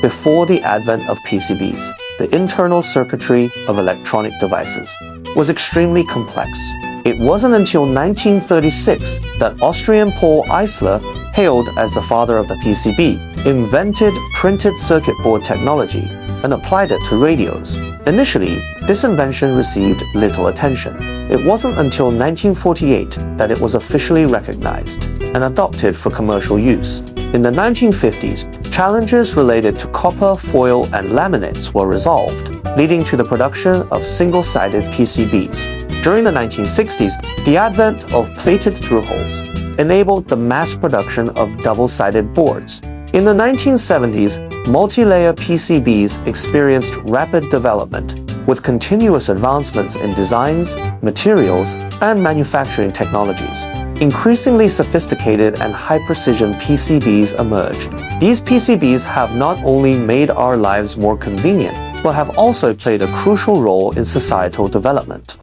before the advent of PCBs, the internal circuitry of electronic devices was extremely complex. It wasn't until 1936 that Austrian Paul Eisler, hailed as the father of the PCB, invented printed circuit board technology and applied it to radios. Initially, this invention received little attention. It wasn't until 1948 that it was officially recognized and adopted for commercial use. In the 1950s, challenges related to copper, foil, and laminates were resolved, leading to the production of single-sided PCBs. During the 1960s, the advent of plated through-holes enabled the mass production of double-sided boards. In the 1970s, multi-layer PCBs experienced rapid development, with continuous advancements in designs, materials, and manufacturing technologies. Increasingly sophisticated and high-precision PCBs emerged. These PCBs have not only made our lives more convenient, but have also played a crucial role in societal development.